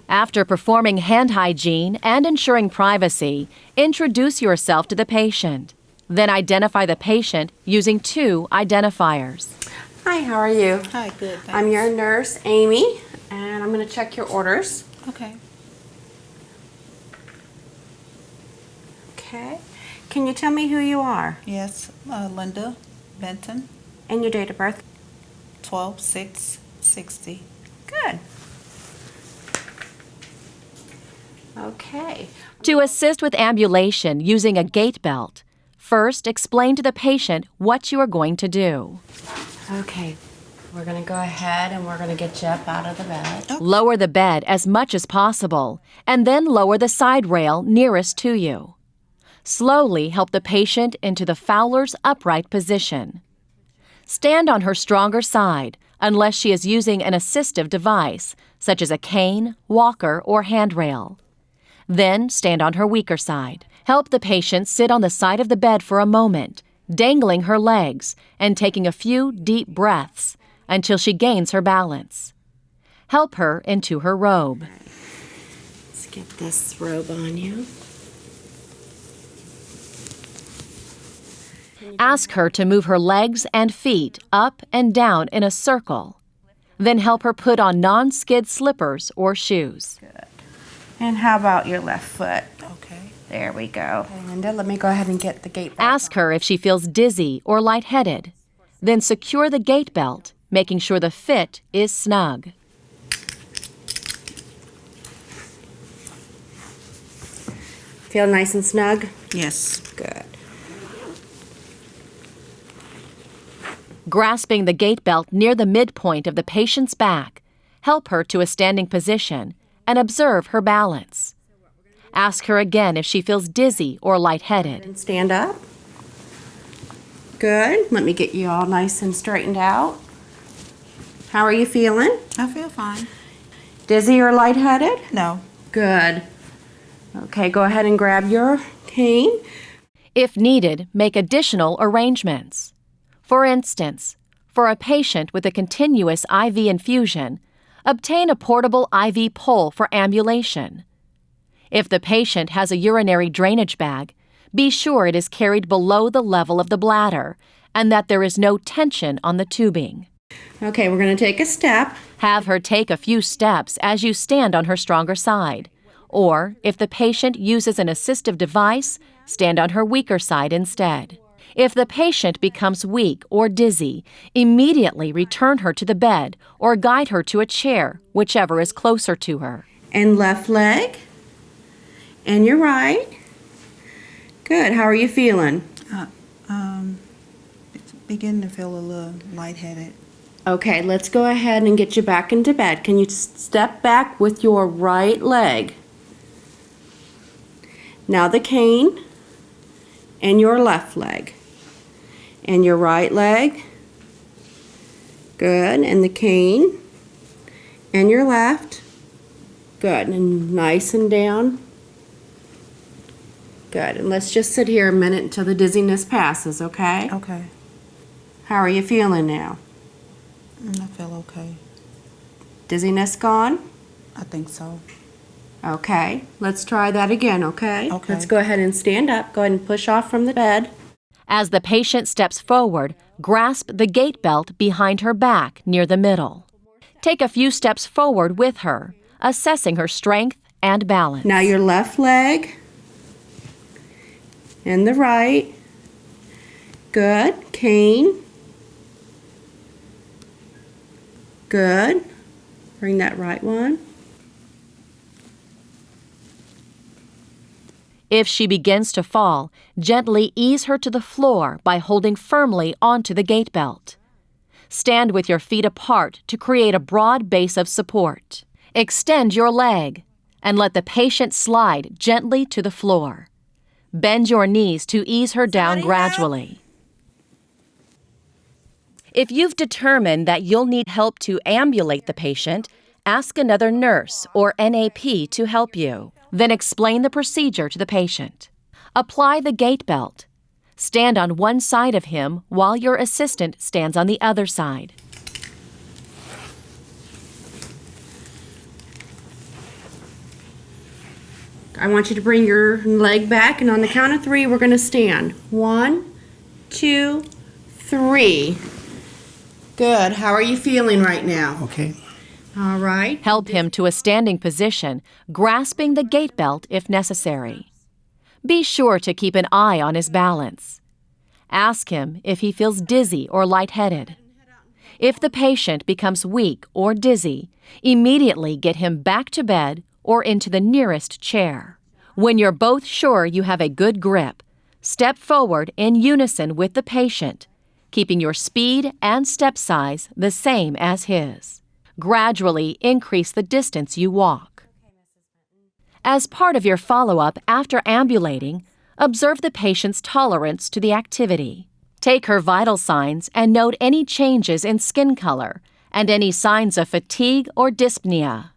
After performing hand hygiene and ensuring privacy, introduce yourself to the patient. Then identify the patient using 2 identifiers. Hi, how are you? Hi, good, thanks. I'm your nurse, Amy, and I'm going to check your orders. Okay. Okay. Can you tell me who you are? Yes, Linda Benton, And your date of birth? 12/6/60. Good. Okay. To assist with ambulation using a gait belt, first explain to the patient what you are going to do. Okay. We're going to go ahead and we're going to get you up out of the bed. Lower the bed as much as possible, and then lower the side rail nearest to you. Slowly help the patient into the Fowler's upright position. Stand on her stronger side unless she is using an assistive device, such as a cane, walker, or handrail. Then stand on her weaker side. Help the patient sit on the side of the bed for a moment, dangling her legs and taking a few deep breaths until she gains her balance. Help her into her robe. Let's get this robe on you. Ask her to move her legs and feet up and down in a circle. Then help her put on non-skid slippers or shoes. Good. And how about your left foot? Okay. There we go. Okay, Linda, let me go ahead and get the gate belt. Ask her if she feels dizzy or lightheaded. Then secure the gait belt, making sure the fit is snug. Feel nice and snug? Yes. Good. Grasping the gait belt near the midpoint of the patient's back, help her to a standing position and observe her balance. Ask her again if she feels dizzy or lightheaded. And stand up. Good. Let me get you all nice and straightened out. How are you feeling? I feel fine. Dizzy or lightheaded? No. Good. Okay, go ahead and grab your cane. If needed, make additional arrangements. For instance, for a patient with a continuous IV infusion, obtain a portable IV pole for ambulation. If the patient has a urinary drainage bag, be sure it is carried below the level of the bladder and that there is no tension on the tubing. Okay, we're going to take a step. Have her take a few steps as you stand on her stronger side. Or, if the patient uses an assistive device, stand on her weaker side instead. If the patient becomes weak or dizzy, immediately return her to the bed or guide her to a chair, whichever is closer to her. And left leg. And your right. Good. How are you feeling? It's beginning to feel a little lightheaded. Okay, let's go ahead and get you back into bed. Can you step back with your right leg? Now the cane and your left leg. And your right leg. Good. And the cane and your left. Good. And nice and down. Good. And let's just sit here a minute until the dizziness passes, okay? Okay. How are you feeling now? I feel okay. Dizziness gone? I think so. Okay. Let's try that again, okay? Okay. Let's go ahead and stand up. Go ahead and push off from the bed. As the patient steps forward, grasp the gait belt behind her back near the middle. Take a few steps forward with her, assessing her strength and balance. Now your left leg and the right. Good. Cane. Good. Bring that right one. If she begins to fall, gently ease her to the floor by holding firmly onto the gait belt. Stand with your feet apart to create a broad base of support. Extend your leg and let the patient slide gently to the floor. Bend your knees to ease her down gradually. If you've determined that you'll need help to ambulate the patient, ask another nurse or NAP to help you. Then explain the procedure to the patient. Apply the gait belt. Stand on one side of him while your assistant stands on the other side. I want you to bring your leg back, and on the count of 3, we're going to stand. 1, 2, 3. Good. How are you feeling right now? Okay. All right. Help him to a standing position, grasping the gait belt if necessary. Be sure to keep an eye on his balance. Ask him if he feels dizzy or lightheaded. If the patient becomes weak or dizzy, immediately get him back to bed or into the nearest chair. When you're both sure you have a good grip, step forward in unison with the patient, keeping your speed and step size the same as his. Gradually increase the distance you walk. As part of your follow-up after ambulating, observe the patient's tolerance to the activity. Take her vital signs and note any changes in skin color and any signs of fatigue or dyspnea.